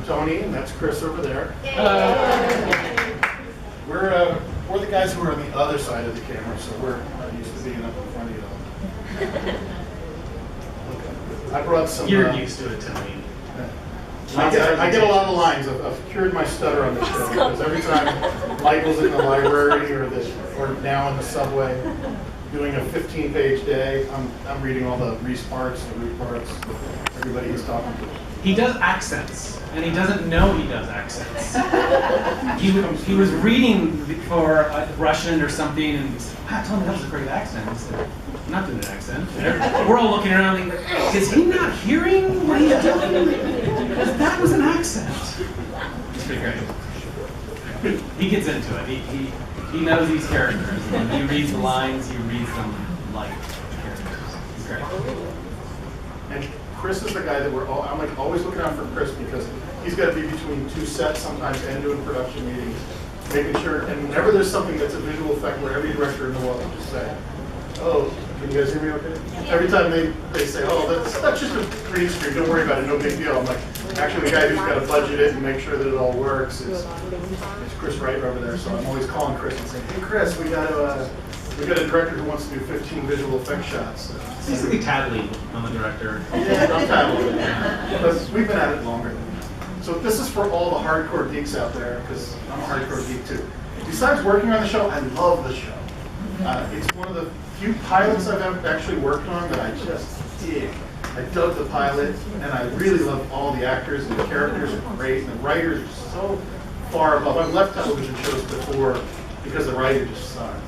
Tony, and that's Chris over there. We're the guys who are on the other side of the camera, so we're not used to being up in front of you all. I brought some. You're used to it, Tony. I get a lot of lines. I've cured my stutter on the show because every time Michael's in the library or now in the subway doing a 15-page day, I'm reading all the Reese parts, the root parts, everybody he's talking to. He does accents, and he doesn't know he does accents. He was reading for a Russian or something, and he said, "Wow, Tony, that was a great accent." I said, "I'm not doing an accent." We're all looking around like, is he not hearing what he's doing? Because that was an accent. It's pretty great. He gets into it. He knows these characters. And he reads the lines. He reads them like characters. He's great. And Chris is the guy that I'm like always looking out for Chris because he's got to be between two sets sometimes and doing production meetings, making sure. And whenever there's something that's a visual effect, where every director in the world will just say, "Oh, can you guys hear me okay?" Every time they say, "Oh, that's just a green screen, don't worry about it, no big deal." I'm like, actually the guy who's got to budget it and make sure that it all works is Chris Wright over there. So I'm always calling Chris and saying, "Hey Chris, we got a director who wants to do 15 visual effect shots." He's really tattly on the director. Yeah, I'm tattling. But we've been at it longer. So this is for all the hardcore geeks out there, because I'm a hardcore geek too. Besides working on the show, I love the show. It's one of the few pilots I've actually worked on that I just dig. I dug the pilot, and I really love all the actors, and the characters are great, and the writers are so far above. I've left television shows before because the writer just sucked.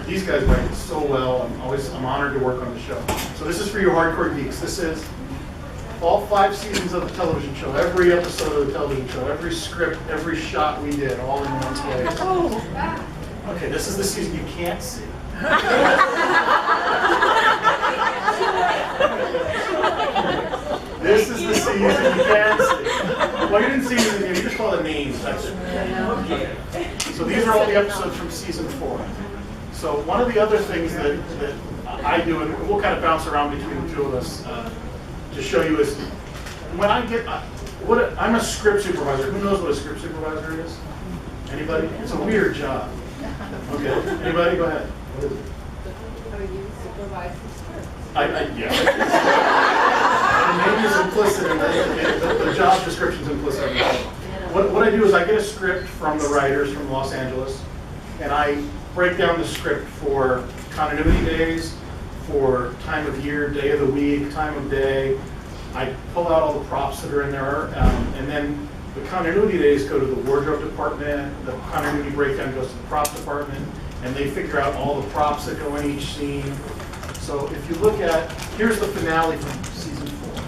These guys write it so well. I'm honored to work on the show. So this is for your hardcore geeks. This is all 5 seasons of the television show, every episode of the television show, every script, every shot we did, all in one place. Okay, this is the season you can't see. This is the season you can't see. Well, you didn't see anything, you just saw the names. That's it. Okay. So these are all the episodes from season 4. So one of the other things that I do, and we'll kind of bounce around between the two of us to show you is when I get, I'm a script supervisor. Who knows what a script supervisor is? Anybody? It's a weird job. Okay, anybody? Go ahead. What is it? How do you supervise the script? Yeah. The name is implicit in the job description is implicit in that. What I do is I get a script from the writers from Los Angeles, and I break down the script for continuity days, for time of year, day of the week, time of day. I pull out all the props that are in there, and then the continuity days go to the wardrobe department, the continuity breakdown goes to the props department, and they figure out all the props that go in each scene. So if you look at, here's the finale from season 4.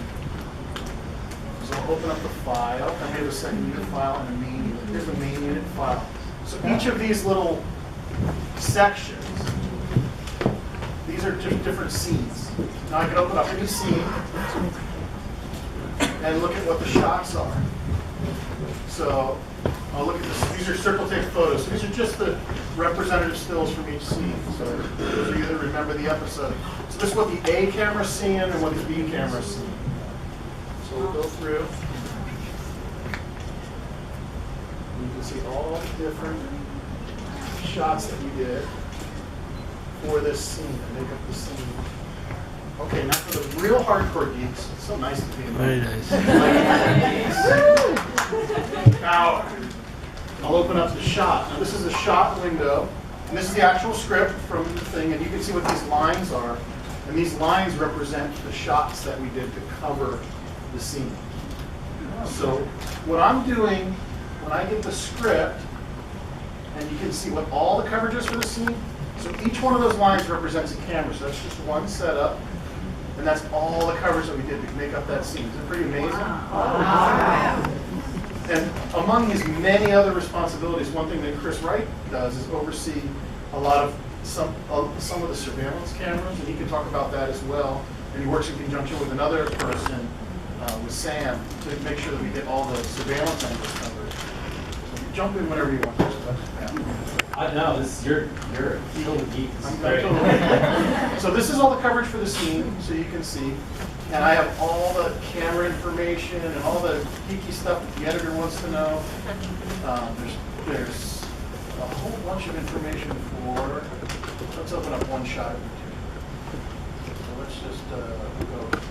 So I'll open up the file, and we have a second unit file and a main unit. Here's the main unit file. So each of these little sections, these are just different scenes. Now I can open up any scene and look at what the shots are. So I'll look at this. These are circle take photos. So these are just the representative stills from each scene. So those of you that remember the episode. So this is what the A camera's seeing and what the B camera's seeing. So we'll go through. You can see all the different shots that we did for this scene to make up the scene. Okay, now for the real hardcore geeks, it's so nice to be in Very nice. Now, I'll open up the shot. Now this is a shot window, and this is the actual script from the thing, and you can see what these lines are. And these lines represent the shots that we did to cover the scene. So what I'm doing when I get the script, and you can see what all the coverage is for the scene. So each one of those lines represents a camera. So that's just one setup. And that's all the coverage that we did to make up that scene. Isn't it pretty amazing? Wow. And among his many other responsibilities, one thing that Chris Wright does is oversee a lot of some of the surveillance cameras, and he can talk about that as well. And he works in conjunction with another person, with Sam, to make sure that we get all the surveillance angles covered. So you jump in whenever you want. No, you're a total geek. So this is all the coverage for the scene, so you can see. And I have all the camera information and all the geeky stuff. stuff that the editor wants to know. There's a whole bunch of information for, let's open up one shot at a time. So let's just go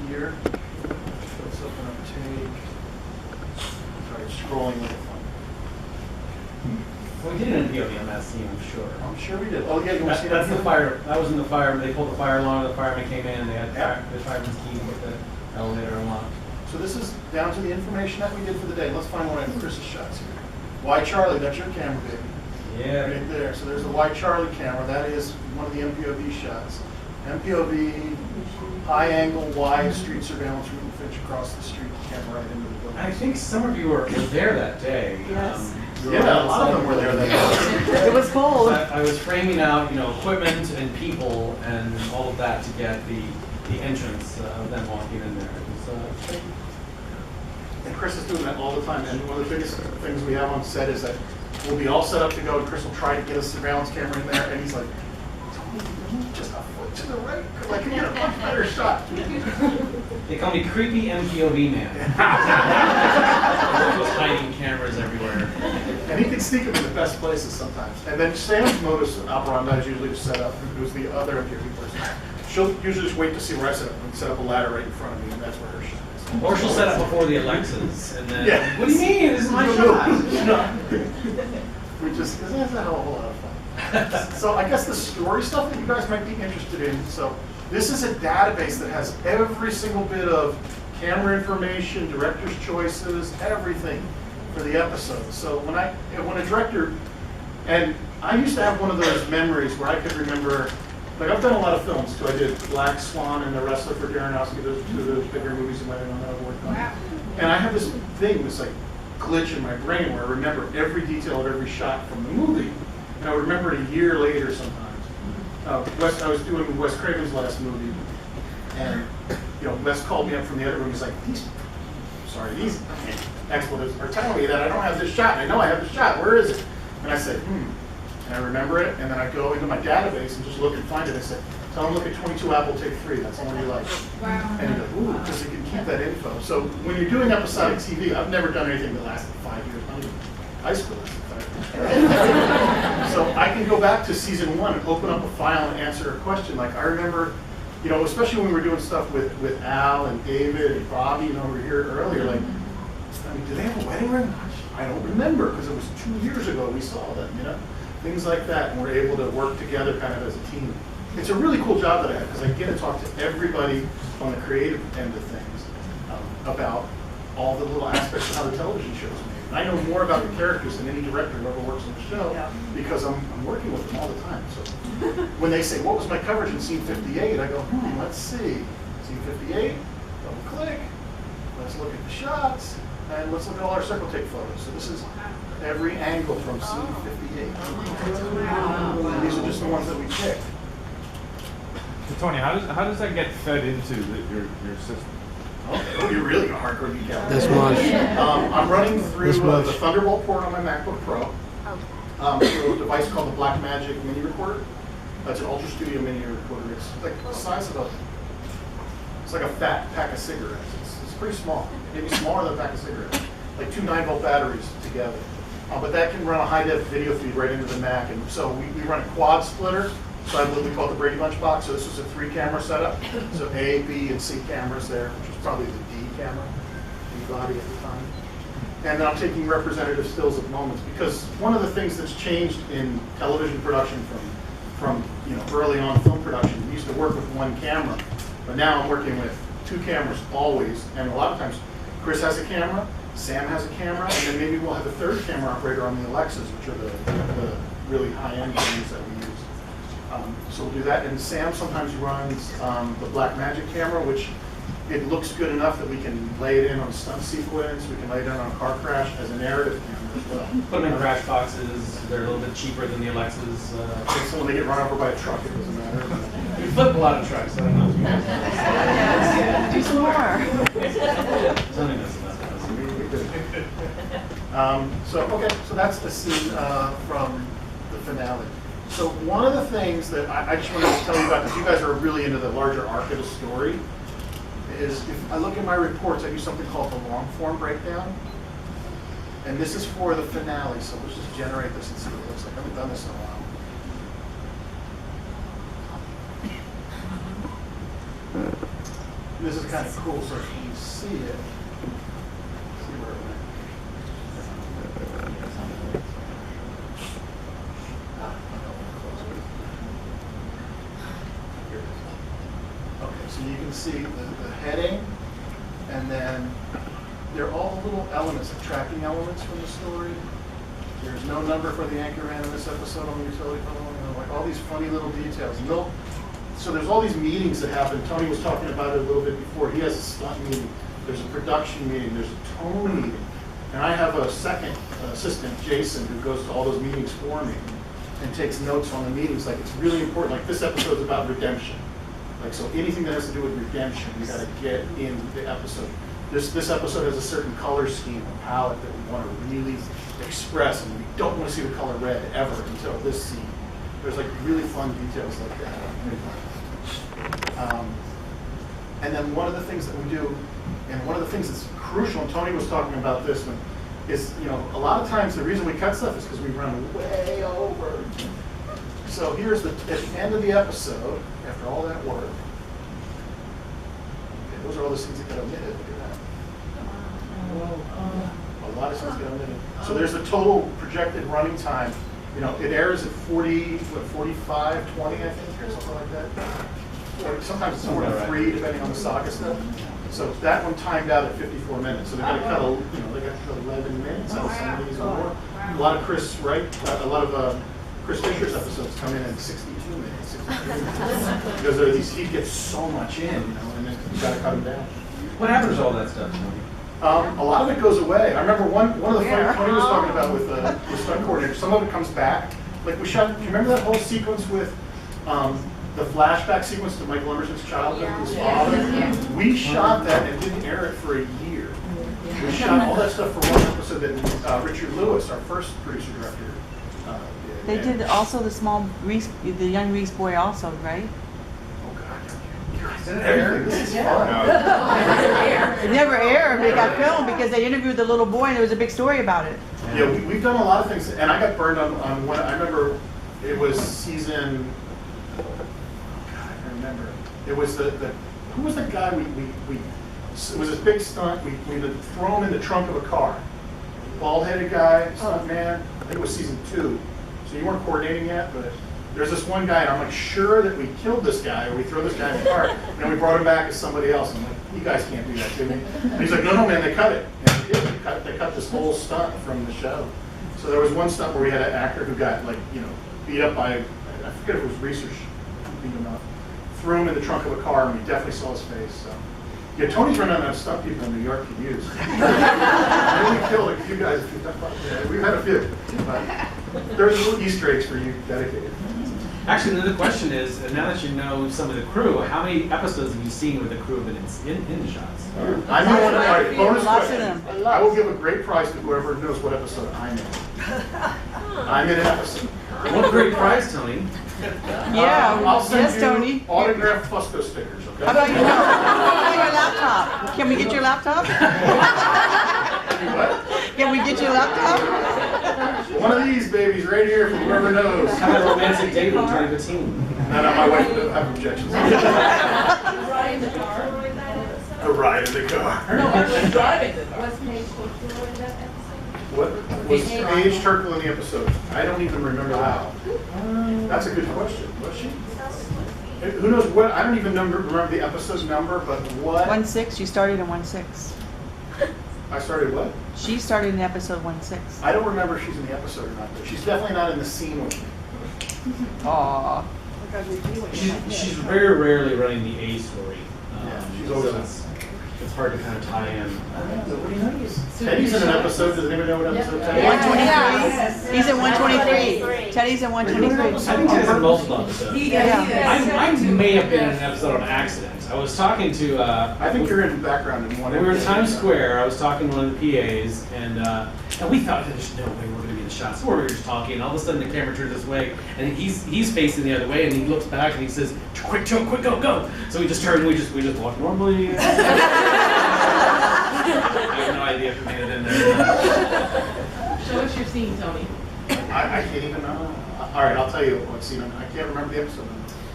here. Let's open up take. Sorry, scrolling with it. We did an POV on that scene, I'm sure. I'm sure we did. Oh yeah, you want to see That's that? the fire. That was in the fire. They pulled the fire alarm. The fireman came in. And they had the fireman's key to get the elevator unlocked. So this is down to the information that we did for the day. Let's find one of Chris's shots here. Why Charlie? That's your camera, baby. Yeah. Right there. So there's the Why Charlie camera. That is one of the MPOV shots. MPOV, high angle, wide street surveillance, route and Finch across the street, camera right into the building. I think some of you were there that day. Yes. Yeah, a lot of them were there that day. It was cold. I was framing out, equipment and people and all of that to get the entrance of them walking in there. It was, And Chris is doing that all the time. And one of the biggest things we have on set is that we'll be all set up to go, and Chris will try to get a surveillance camera in there, and he's like, Tony, you need just a foot to the right. Like, you get a much better shot. They call me Creepy MPOV Man. Just hiding cameras everywhere. And he can sneak them in the best places sometimes. And then Sam's modus operandi is usually to set up, who's the other MPOV person. She'll usually just wait to see where I set up, and set up a ladder right in front of me, and that's where her shot is. Or she'll set up before the Alexas, and then, Yeah. what do you mean? This is my shot. Which is, that's a whole lot of fun. So I guess the story stuff that you guys might be interested in. So this is a database that has every single bit of camera information, director's choices, everything for the episode. So when a director, and I used to have one of those memories where I could remember, like I've done a lot of films too. I did Black Swan and The Wrestler for Aronofsky, those two of those bigger movies in my own that I've worked on. And I have this thing, this like glitch in my brain where I remember every detail of every shot from the movie. And I would remember it a year later sometimes. I was doing Wes Craven's last movie, and Wes called me up from the other room. He's like, these expletives are telling me that I don't have this shot. I know I have this shot. Where is it? And I said, And I remember it, and then I go into my database and just look and find it. I said, tell him look at 22 Apple, take 3. That's the one you like. Wow. And he goes, ooh, because he can keep that info. So when you're doing episodic TV, I've never done anything that lasted 5 years. Not even high school lasted 5 years. So I can go back to season 1 and open up a file and answer a question. Like I remember, especially when we were doing stuff with Al and David and Bobby, over here earlier, like, do they have a wedding ring? I don't remember because it was 2 years ago we saw them, things like that, and we're able to work together kind of as a team. It's a really cool job that I have because I get to talk to everybody on the creative end of things about all the little aspects of how the television show is made. And I know more about the characters than any director who ever works on the show because I'm working with them all the time. So when they say, what was my coverage in scene 58? I go, let's see. Scene 58, double click, let's look at the shots, and let's look at all our circle take photos. So this is every angle from scene 58. And these are just the ones that we picked. So Tony, how does that get fed into your system? Oh, you're really a hardcore geek out. This much. I'm running through This much. the Thunderbolt port on my MacBook Pro. Through a device called the Blackmagic Mini Recorder. That's an Ultra Studio Mini Recorder. It's like the size of it's like a fat pack of cigarettes. It's pretty small, maybe smaller than a pack of cigarettes. Like 2 9-volt batteries together. But that can run a high-def video feed right into the Mac. And so we run a quad splitter. So I have what we call the Brady Bunch box. So this was a 3-camera setup. So A, B, and C cameras there, which was probably the D camera, D body at the time. And then I'm taking representative stills of moments because one of the things that's changed in television production from early on film production, we used to work with 1 camera, but now I'm working with 2 cameras always. And a lot of times, Chris has a camera, Sam has a camera, and then maybe we'll have a 3rd camera operator on the Alexas, which are the really high-end cameras that we use. So we'll do that, and Sam sometimes runs the Blackmagic camera, which it looks good enough that we can lay it in on a stunt sequence, we can lay it in on a car crash as a narrative camera as well. Put them in crash boxes. They're a little bit cheaper than the Alexas. So when they get run over by a truck, it doesn't matter. We flip a lot of trucks. I don't know if you guys Do some more. Something that's So that's the scene from the finale. So one of the things that I just wanted to tell you about, because you guys are really into the larger arc of the story, is if I look at my reports, I do something called the long form breakdown. And this is for the finale, so let's just generate this and see what it looks like. I haven't done this in a while. And this is kind of cool, so if you see it, see where it went. Here it is. Okay, so you can see the heading, and then they're all little elements, like tracking elements from the story. There's no number for the anchorman in this episode on the utility phone, like all these funny little details. And so there's all these meetings that happen. Tony was talking about it a little bit before. He has a stunt meeting, there's a production meeting, there's a tone meeting. And I have a second assistant, Jason, who goes to all those meetings for me and takes notes on the meetings. Like, it's really important. Like, this episode's about redemption. Like, so anything that has to do with redemption, you gotta get in the episode. This episode has a certain color scheme, a palette that we want to really express, and we don't want to see the color red ever until this scene. There's like really fun details like that. And then one of the things that we do, and one of the things that's crucial, and Tony was talking about this one, is, you know, a lot of times the reason we cut stuff is because we run way over. So here's at the end of the episode, after all that work, okay, those are all the scenes that got omitted. Look at that. A lot of scenes get omitted. So there's the total projected running time. You know, it airs at 45, 20, I think, or something like that. Or sometimes it's 43, depending on the saga stuff. So that one timed out at 54 minutes. So they're going to cut, they got to cut 11 minutes out of some of these or more. A lot of Chris Wright, a lot of Chris Fisher's episodes come in at 62 minutes, 63 minutes. Because he gets so much in, you know, and then you got to cut him down. What happens to all that stuff, Tony? A lot of it goes away. I remember one of the fights Tony was talking about with the stunt coordinator. Some of it comes back. Like we shot. Do you remember that whole sequence with the flashback sequence to Michael Emerson's childhood with his father? We shot that and didn't air it for a year. We shot all that stuff for one episode that Richard Lewis, our first producer director, did. They did also the small Reese, the young Reese boy also, right? Everything. This is fun. It never aired, but it got filmed because they interviewed the little boy and there was a big story about it. Yeah, we've done a lot of things, and I got burned on one. I remember it was season. Oh God, I can't remember. It was who was the guy it was this big stunt. We had to throw him in the trunk of a car. Bald-headed guy, stunt man. I think it was season 2. So you weren't coordinating yet, but. There's this one guy, and I'm like, sure that we killed this guy, or we throw this guy in the car, and then we brought him back as somebody else. I'm like, you guys can't do that to me. And he's like, no, man, they cut it. And they did. They cut this whole stunt from the show. So there was one stunt where we had an actor who got, like, you know, beat up by, I forget if it was research, beat him up, threw him in the trunk of a car, and we definitely saw his face. So. Yeah, Tony's running out of stunt people in New York to use. We killed a few guys. We've had a few. But there's little Easter eggs for you dedicated. Actually, another question is, now that you know some of the crew, how many episodes have you seen with the crew have been in the shots? I know one. All right, bonus Lots question. of them. I will give a great prize to whoever knows what episode I'm in. I'm in an episode. What a great prize, Tony. Yeah, I'll send yes, you Tony. autographed Fusco stickers, okay? How about you? How about your laptop? Can we get your laptop? What? Can we get your laptop? One of these babies right here from whoever knows. How about a romantic date with Tony Pettine? No, my wife would have objections. Ride in the car. A ride in the car. No, actually driving the car. Was Paige Turkle in that episode? What was Paige Turkle in the episode? I don't even remember that. That's a good question. Was she? Who knows what? I don't even remember the episode number, but what? 1/6. She started in 1/6. I started what? She started in episode 1/6. I don't remember if she's in the episode or not, but she's definitely not in the scene with me. Aww. She's very rarely running the A story. Yeah, she's always so it's hard to kind of tie in. Teddy's in an episode. Does anybody know what episode Teddy is? 123. He's in 123. Teddy's in 123. I think Teddy's in multiple episodes. Yeah. I may have been in an episode on accident. I was talking to. I think you're in the background in one. We were in Times Square. I was talking to one of the PAs, and we thought there's no way we're going to be in the shot. So we were just talking, and all of a sudden the camera turns this way, and he's facing the other way, and he looks back and he says, "Quick, Joe, quick, go!" So we just turned, we just walked normally. I have no idea if we made it in there. Show us your scene, Tony. I can't even know. All right, I'll tell you what scene. I can't remember the episode.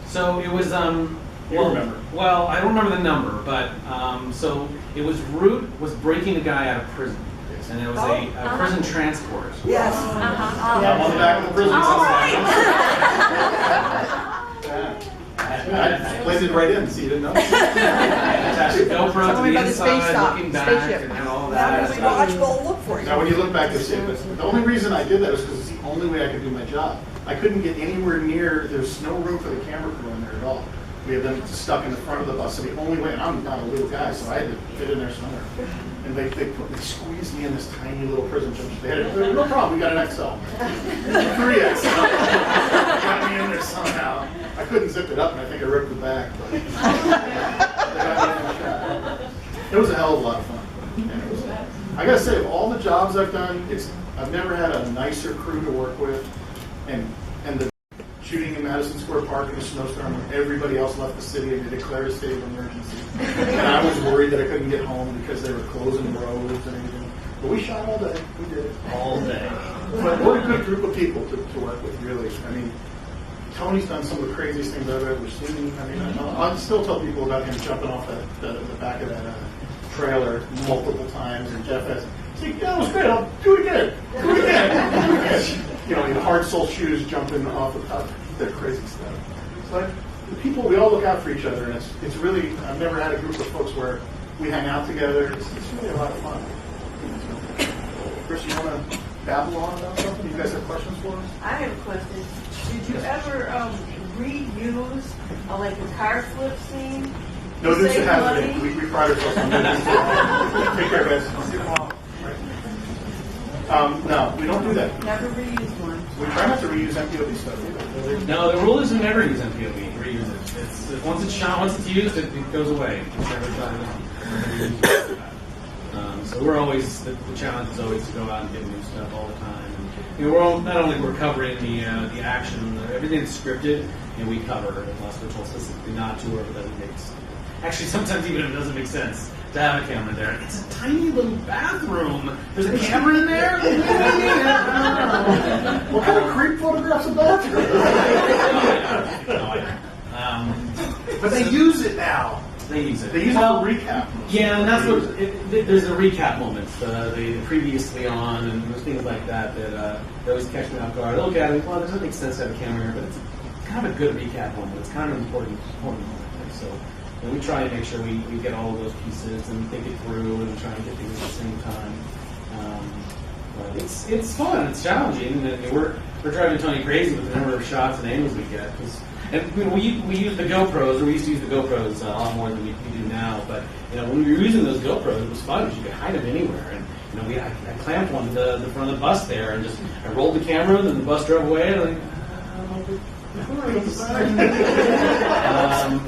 So it was You remember. Well, I don't remember the number, but so it was Root was breaking a guy out of prison, and it was a prison transport. Yes. I'm on the back of the prison. I played it right in, so you didn't know. Attached a GoPro Tell to me the about the space inside, dock, looking back, spaceship. and all Now that. when we watch, we'll look for you. Now, when you look back, you'll see it. But the only reason I did that is because it's the only way I could do my job. I couldn't get anywhere near, there's no room for the camera crew in there at all. We had them stuck in the front of the bus, so the only way, and I'm not a little guy, so I had to fit in there somewhere. And they squeezed me in this tiny little prison jump. They had no problem, we got an XL. 3XL. Got me in there somehow. I couldn't zip it up, and I think I ripped the back. But they got me in there. It was a hell of a lot of fun. And it was, I gotta say, of all the jobs I've done, I've never had a nicer crew to work with, and the shooting in Madison Square Park in a snowstorm when everybody else left the city and they declared a state of emergency. And I was worried that I couldn't get home because they were closing roads and everything. But we shot all day. We did it. All day. But what a good group of people to work with, really. I mean, Tony's done some of the craziest things I've ever seen. I mean, I still tell people about him jumping off the back of that trailer multiple times, and Jeff has, yeah, that was great, I'll do it again. Do it again. Do it again. You know, in hard sole shoes jumping off the top. They're crazy stuff. But the people, we all look out for each other, and it's really, I've never had a group of folks where we hang out together. It's really a lot of fun. Chris, you want to babble on about something? You guys have questions for us? I have a question. Did you ever reuse like a car flip scene? No, to this save has money? been. We pride ourselves on doing this. Take care, guys. No, we don't do that. Never reused one. We try not to reuse MPOV stuff either. No, the rule is to never use MPOV. Reuse it. It's once it's shot, once it's used, it goes away. It's never done. So we're always the challenge is always to go out and get new stuff all the time. And, you know, not only we're covering the action, everything that's scripted, and we cover it unless we're told specifically not to, or if it doesn't make sense. Actually, sometimes even if it doesn't make sense to have a camera there, it's a tiny little bathroom. There's a camera in there. What kind of creep photographs of bathroom? But they use it now. They use it. They use it for recap. Yeah, and that's what there's a recap moments, the previously on, and there's things like that that always catch me off guard. I look at it, well, it doesn't make sense to have a camera here, but it's kind of a good recap moment. It's kind of an important moment. So we try and make sure we get all of those pieces and think it through and try and get things at the same time. But it's fun. It's challenging, and we're driving Tony crazy with the number of shots and angles we get. And we use the GoPros, or we used to use the GoPros a lot more than we do now. But when we were using those GoPros, it was fun because you could hide them anywhere. And I clamped one to the front of the bus there, and I rolled the camera, and then the bus drove away, and I'm like,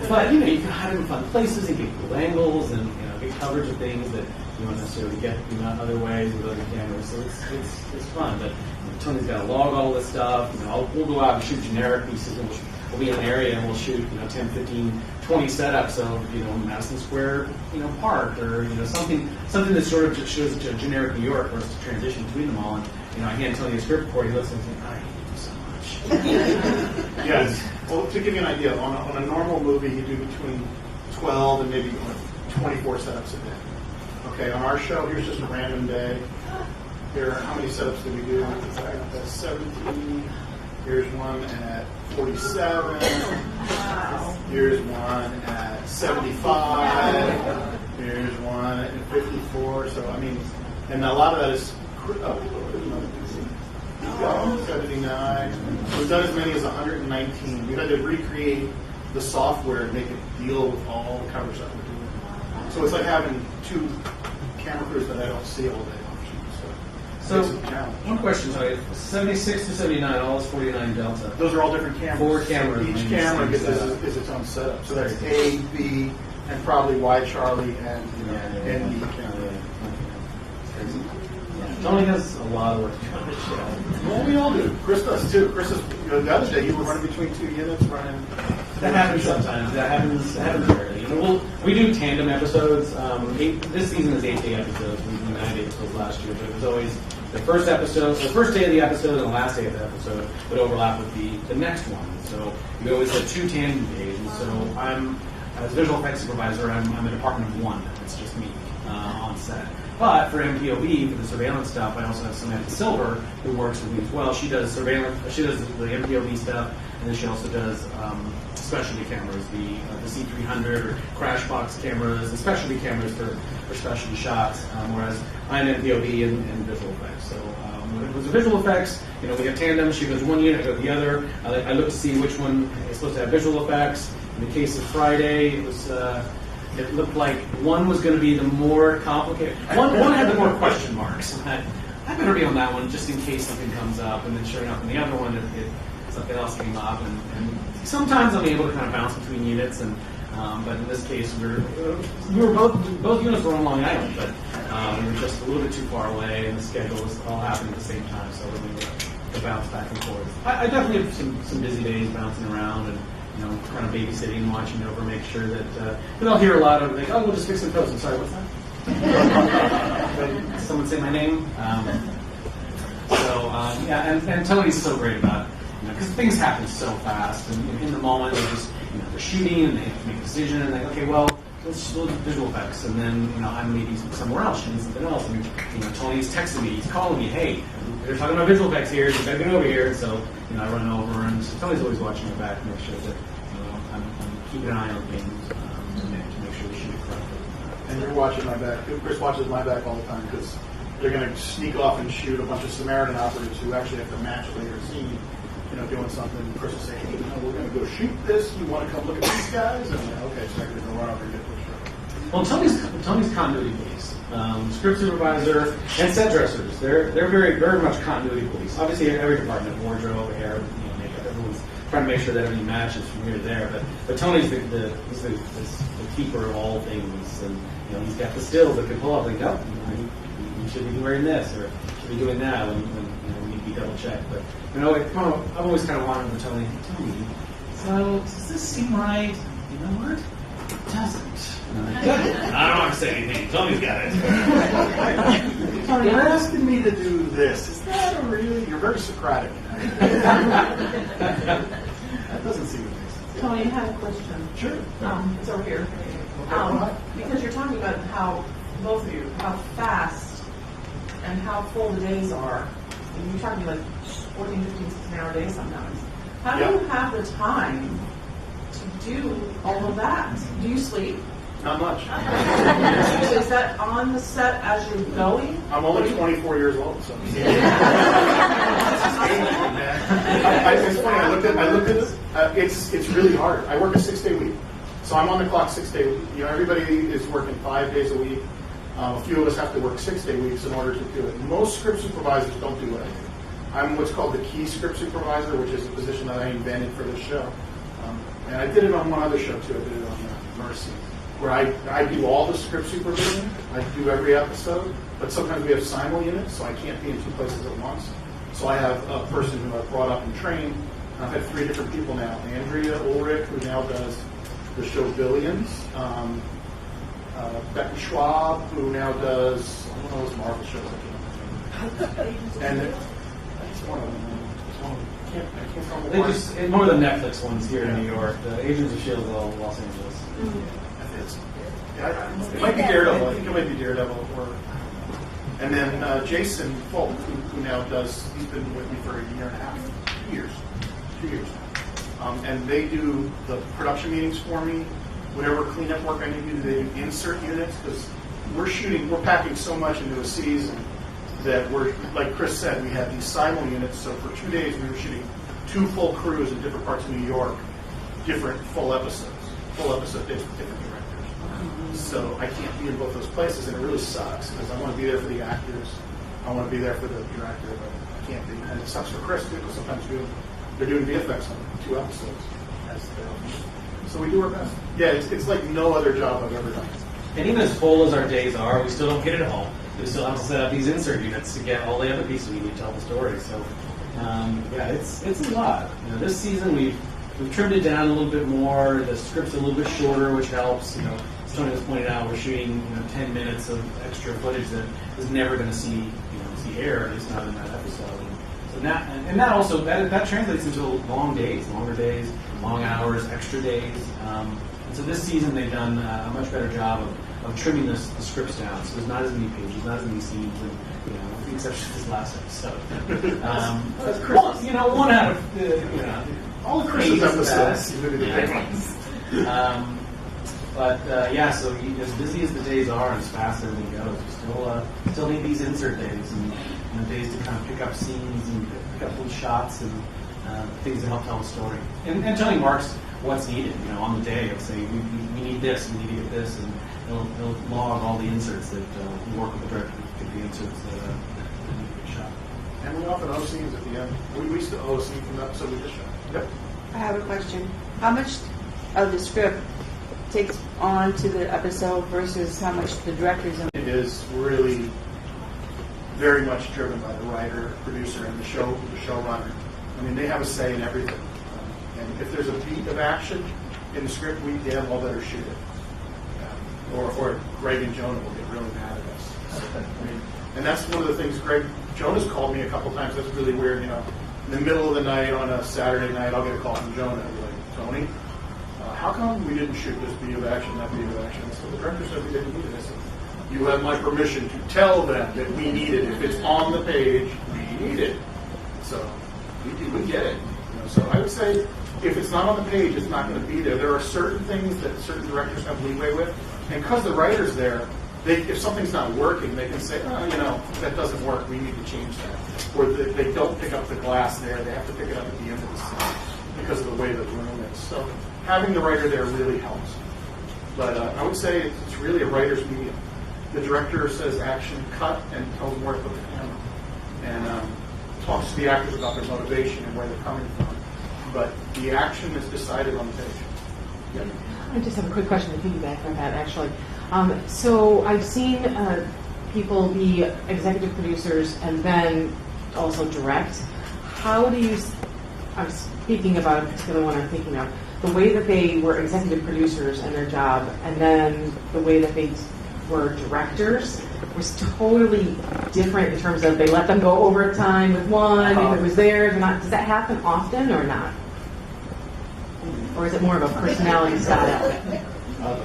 but you can hide them in fun places and get cool angles and get coverage of things that you don't necessarily get other ways with other cameras. So it's fun. But Tony's got to log all this stuff. We'll go out and shoot generic pieces, and we'll be in an area and we'll shoot 10, 15, 20 setups of Madison Square Park, or something that sort of just shows a generic New York for us to transition between them all. And I hand Tony a script before he looks and thinks, I hate you so much. Yes. Well, to give you an idea, on a normal movie, you do between 12 and maybe 24 setups a day. Okay, on our show, here's just a random day. Here, how many setups did we do? That's 17. Here's one at 47. Wow. Here's one at 75. Here's one at 54. So, and a lot of that is 79. We've done as many as 119. We've had to recreate the software and make it deal with all the coverage that we're doing. So it's like having two camera crews that I don't see all day. So one question, sorry, 76 to 79, all is 49 Delta. Those are all different cameras. 4 cameras. So each camera is its own setup. So that's A, B, and probably Y Charlie and B camera. Tony has a lot of work to do on this show. Well, we all do. Chris does too. Chris is, the other day you were running between 2 units, running. That happens sometimes. That happens rarely. We do tandem episodes. This season is 8-day episodes. We do 9 episodes last year, but it was always the first episode, the first day of the episode and the last day of the episode would overlap with the next one. So we always had 2 tandem days, and so as visual effects supervisor, I'm a department of 1. It's just me on set. But for MPOV, for the surveillance stuff, I also have Samantha Silver who works with me as well. She does surveillance. She does the MPOV stuff, and then she also does specialty cameras, the C300 or crash box cameras, and specialty cameras for specialty shots. Whereas I'm MPOV and visual effects. So when it comes to visual effects, we have Tandem. She goes one unit, I go the other. I look to see which one is supposed to have visual effects. In the case of Friday, it was. It looked like one was going to be the more complicated. One had the more question marks. I better be on that one just in case something comes up. And then sure enough, in the other one, something else came up. And sometimes I'll be able to kind of bounce between units. But in this case, we were both units were on Long Island, but we were just a little bit too far away, and the schedule was all happening at the same time. So we were to bounce back and forth. I definitely have some busy days bouncing around and. Kind of babysitting, watching over, make sure that. But I'll hear a lot of like, "Oh, we'll just fix some posts." I'm sorry, what's that? Someone say my name. Yeah, and Tony's so great about it, because things happen so fast, and in the moment they're shooting and they have to make a decision, and okay, well, let's do visual effects, and then I'm maybe somewhere else shooting something else, and Tony's texting me, he's calling me, hey, they're talking about visual effects here, you better get over here, so I run over, and so Tony's always watching my back to make sure that I'm keeping an eye on things to make sure we shoot it correctly. And you're watching my back. Chris watches my back all the time because they're going to sneak off and shoot a bunch of Samaritan operatives who actually have to match later scene, doing something. And Chris will say, hey, we're going to go shoot this. You want to come look at these guys? And I'm like, okay, so I'm going to run over and get pushed. Well, Tony's continuity police. Script supervisor and set dressers. They're very, very much continuity police. Obviously, every department, wardrobe, hair, makeup, everyone's trying to make sure that everything matches from here to there. But Tony's the keeper of all things, and he's got the stills that can pull up. Like, you should be wearing this, or should be doing that when we need to be double checked. But I've always kind of wanted to Tony. So does this seem right? You know what? It doesn't. I don't have to say anything. Tony's got it. Tony, you're asking me to do this. Is that really? You're very Socratic. That doesn't seem to make sense. Tony, I have a question. Sure. It's over here. Because you're talking about how, both of you, how fast and how full the days are. And you're talking like 14, 15, 16-hour days sometimes. How do you have the time to do all of that? Do you sleep? Not much. Is that on the set as you're going? I'm only 24 years old, so. It's funny. I looked at this. It's really hard. I work a 6-day week, so I'm on the clock 6-day week. Everybody is working 5 days a week. A few of us have to work 6-day weeks in order to do it. Most script supervisors don't do what I do. I'm what's called the key script supervisor, which is a position that I invented for this show. And I did it on one other show too. I did it on Mercy, where I do all the script supervision. I do every episode, but sometimes we have simul units, so I can't be in 2 places at once. So I have a person who I've brought up and trained. I've had 3 different people now. Andrea Ulrich, who now does the show Billions. Becky Schwab, who now does, I don't know those Marvel shows. And it's one of them. I can't They just more the Netflix ones here in New York. The Agents of S.H.I.E.L.D. is all Los Angeles. It might be Daredevil. I think it might be Daredevil. And then Jason Folk, who now does, he's been with me for a year and a half, 2 years. 2 years. And they do the production meetings for me. Whatever cleanup work I need to do, they do insert units, because we're packing so much into a season that we're, like Chris said, we have these simul units. So for 2 days we were shooting 2 full crews in different parts of New York, different full episode days with different directors. So I can't be in both those places, and it really sucks, because I want to be there for the actors, I want to be there for the director, but I can't be. And it sucks for Chris too, because sometimes they're doing VFX on 2 episodes. So we do our best. Yeah, it's like no other job I've ever done. And even as full as our days are, we still don't get it home. We still have to set up these insert units to get all the other pieces we need to tell the story. So, it's a lot. This season we've trimmed it down a little bit more. The script's a little bit shorter, which helps. as Tony was pointing out, we're shooting 10 minutes of extra footage that is never going to see air, at least not in that episode. So that also that translates into longer days, long hours, extra days. And so this season they've done a much better job of trimming the scripts down. So there's not as many pages, not as many scenes, and with the exception of this last episode. One out of All of Chris's episodes. So as busy as the days are, and as fast as everything goes, we still need these insert days and days to kind of pick up scenes and pick up little shots and things to help tell a story. And Tony marks what's needed. On the day, he'll say we need this, we need to get this, and he'll log all the inserts that work with the director to get the inserts that need to get shot. And we often owe scenes at the end. We used to owe a scene from the episode we just shot. Yep. I have a question. How much of the script takes on to the episode versus how much the director's in? It is really very much driven by the writer, producer, and the showrunner. I mean, they have a say in everything. And if there's a beat of action in the script, we damn well better shoot it. Or Greg and Jonah will get really mad at us. And that's one of the things. Jonah's called me a couple times. That's really weird. In the middle of the night on a Saturday night, I'll get a call from Jonah. He'll be like, Tony, how come we didn't shoot this beat of action, that beat of action? So the director said we didn't need it. I said, you have my permission to tell them that we need it. If it's on the page, we need it. So we get it. So I would say if it's not on the page, it's not going to be there. There are certain things that certain directors have leeway with. And because the writer's there, if something's not working, they can say, that doesn't work. We need to change that. Or they don't pick up the glass there. They have to pick it up at the end of the scene because of the way the room is. So having the writer there really helps. But I would say it's really a writer's medium. The director says action, cut, and tells them where to put the camera. And talks to the actors about their motivation and where they're coming from. But the action is decided on the page. Yep. I just have a quick question to piggyback on that, actually. So I've seen people be executive producers and then also direct. How do you, I'm speaking about a particular one I'm thinking of, the way that they were executive producers in their job and then the way that they were directors was totally different in terms of they let them go overtime with one, if it was theirs or not. Does that happen often or not? Or is it more of a personality style? Well,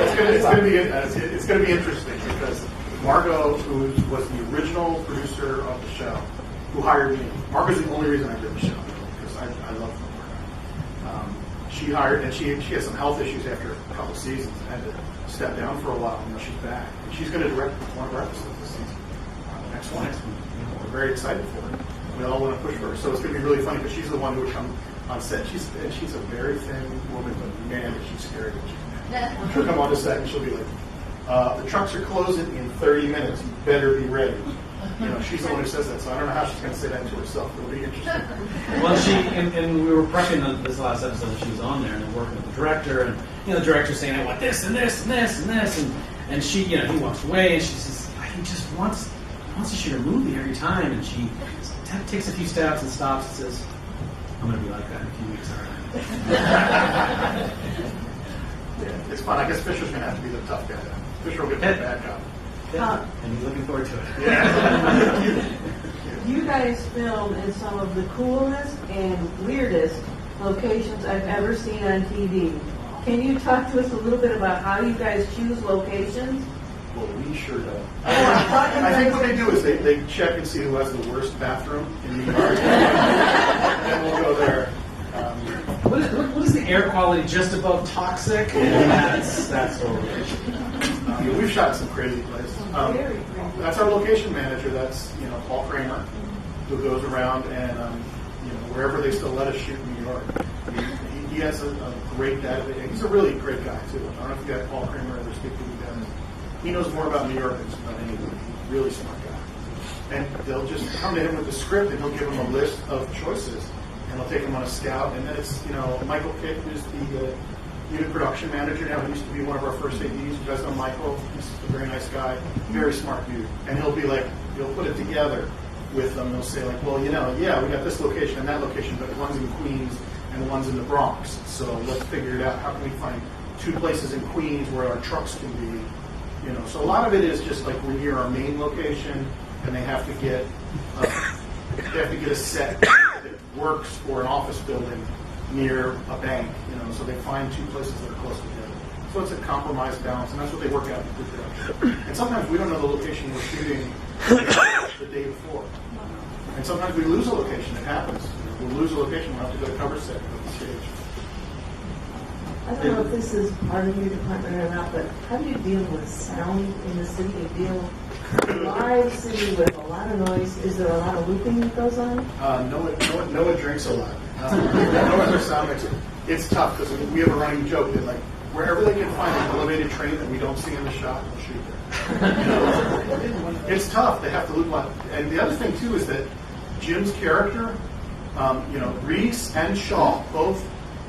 it's going to be interesting because Margot, who was the original producer of the show, who hired me. Margot's the only reason I did the show because I love Margot. She hired, and she had some health issues after a couple seasons and had to step down for a while. And now she's back, and she's going to direct one of our episodes this season. Next one. We're very excited for her. We all want to push for her, so it's going to be really funny because she's the one who would come on set. She's a very thin woman, but man, is she scary when she's mad. She'll come on the set and she'll be like, "The trucks are closing in 30 minutes. You better be ready." She's the one who says that, so I don't know how she's going to say that to herself. It'll be interesting. Well, and we were prepping this last episode. She was on there and working with the director, and the director's saying, "I want this and this and this and this," and she, he walks away and she says, "He just wants to shoot a movie every time," and she takes a few steps and stops and says, "I'm going to be like that in a few weeks, all right?" Yeah, it's fun. I guess Fisher's going to have to be the tough guy. Fisher will get the bad cop. Yeah, and he's looking forward to it. Yeah. You guys film in some of the coolest and weirdest locations I've ever seen on TV. Can you talk to us a little bit about how you guys choose locations? Well, we sure don't. I think what they do is they check and see who has the worst bathroom in New York. And we'll go there. What is the air quality just above toxic? That's what we're We've shot some crazy places. That's our location manager. That's Paul Kramer, who goes around and wherever they still let us shoot in New York. He has a great database. He's a really great guy too. I don't know if you got Paul Kramer ever speak to you guys. He knows more about New York than just about anyone. He's a really smart guy. And they'll just come to him with the script, and he'll give them a list of choices, and they'll take them on a scout. And then it's Michael Kidd, who's the unit production manager now. He used to be one of our first ADs. You guys know Michael. He's a very nice guy, very smart dude. And he'll be like, he'll put it together with them. They'll say like, well, we got this location and that location, but one's in Queens and one's in the Bronx. So let's figure it out. How can we find two places in Queens where our trucks can be. You know, so a lot of it is just like we're near our main location, and they have to get a set that works for an office building near a bank. You know, so they find two places that are close together. So it's a compromise balance, and that's what they work out in pre-production. And sometimes we don't know the location we're shooting the day before. And sometimes we lose a location. It happens. We'll lose a location. We'll have to go to cover set for the stage. I don't know if this is part of your department or not, but how do you deal with sound in the city? You deal live city with a lot of noise. Is there a lot of looping that goes on? Noah drinks a lot. Noah other sound mixer. It's tough because we have a running joke that like wherever they can find an elevated train that we don't see in the shot, we'll shoot there. You know? It's tough. They have to loop a lot. And the other thing too is that Jim's character, you know, Reese and Shaw both.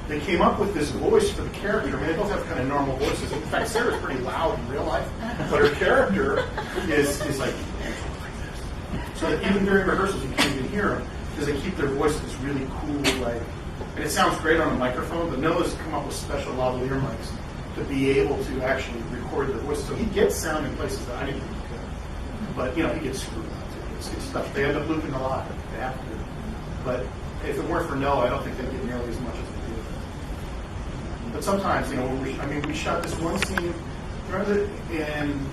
They came up with this voice for the character. I mean, they both have kind of normal voices. In fact, Sarah's pretty loud in real life, but her character is like this. So that even during rehearsals, you can't even hear them because they keep their voices really cool, like. And it sounds great on a microphone, but Noah's come up with special lavalier mics to be able to actually record their voices. So he gets sound in places that I didn't think he could. But you know, he gets screwed up too. It's tough. They end up looping a lot. They have to. But if it weren't for Noah, I don't think they'd get nearly as much as they do. But sometimes, you know, when we shot this one scene, remember in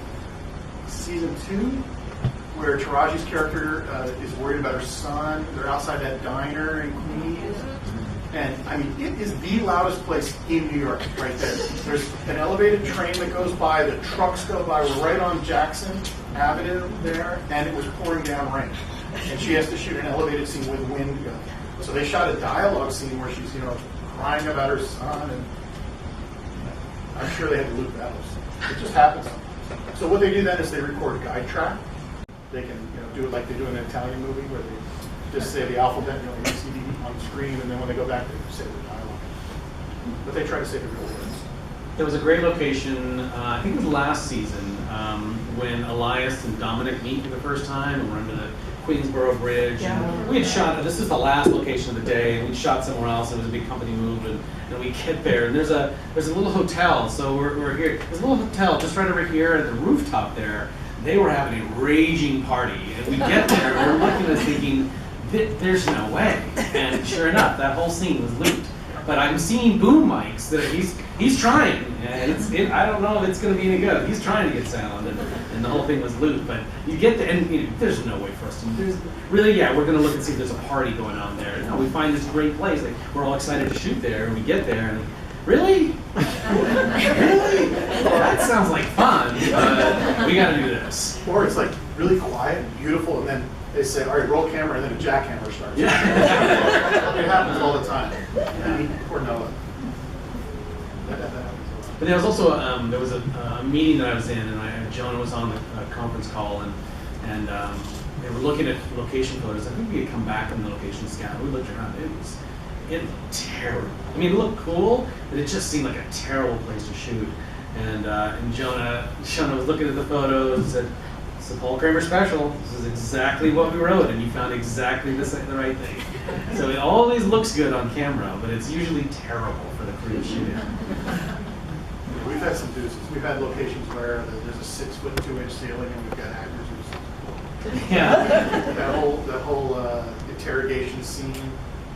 season 2, where Taraji's character is worried about her son. They're outside that diner in Queens. And, I mean, it is the loudest place in New York, right there. There's an elevated train that goes by, the trucks go by. We're right on Jackson Avenue there, and it was pouring down rain. And she has to shoot an elevated scene with wind going. So they shot a dialogue scene where she's, you know, crying about her son, and I'm sure they had to loop that. It just happens. So what they do then is they record a guide track. They can, you know, do it like they do in an Italian movie where they just say the alphabet, you know, ABCD on the screen, and then when they go back, they say the dialogue. But they try to say the real words. There was a great location, I think it was last season, when Elias and Dominic meet for the first time, and we're under the Queensboro Bridge. Yeah. And we had shot, this is the last location of the day, and we shot somewhere else. It was a big company move, and we get there, and there's a little hotel. So we're here. There's a little hotel just right over here at the rooftop there. They were having a raging party, and we get there, and we're looking at it thinking, there's no way. And sure enough, that whole scene was looped. But I'm seeing boom mics that he's trying, and I don't know if it's going to be any good. He's trying to get sound, and the whole thing was looped. But you get there, and you know, there's no way for us to. Really, yeah, we're going to look and see if there's a party going on there. No, we find this great place. Like, we're all excited to shoot there, and we get there, and really? Really? That sounds like fun, but we got to do this. Or it's like really quiet and beautiful, and then they say, all right, roll camera, and then a jackhammer starts. Yeah. It happens all the time. I mean, poor Noah. That happens a lot. But there was also there was a meeting that I was in, and Jonah was on the conference call, and they were looking at location photos. I think we had come back from the location scout. We looked around. It looked terrible. I mean, it looked cool, but it just seemed like a terrible place to shoot. And Jonah was looking at the photos and said, "It's the Paul Kramer special. This is exactly what we wrote, and you found exactly the right thing." So it always looks good on camera, but it's usually terrible for the crew to shoot it. We've had some deuces. We've had locations where there's a 6-foot 2-inch ceiling, and we've got actors who's Yeah. that whole interrogation scene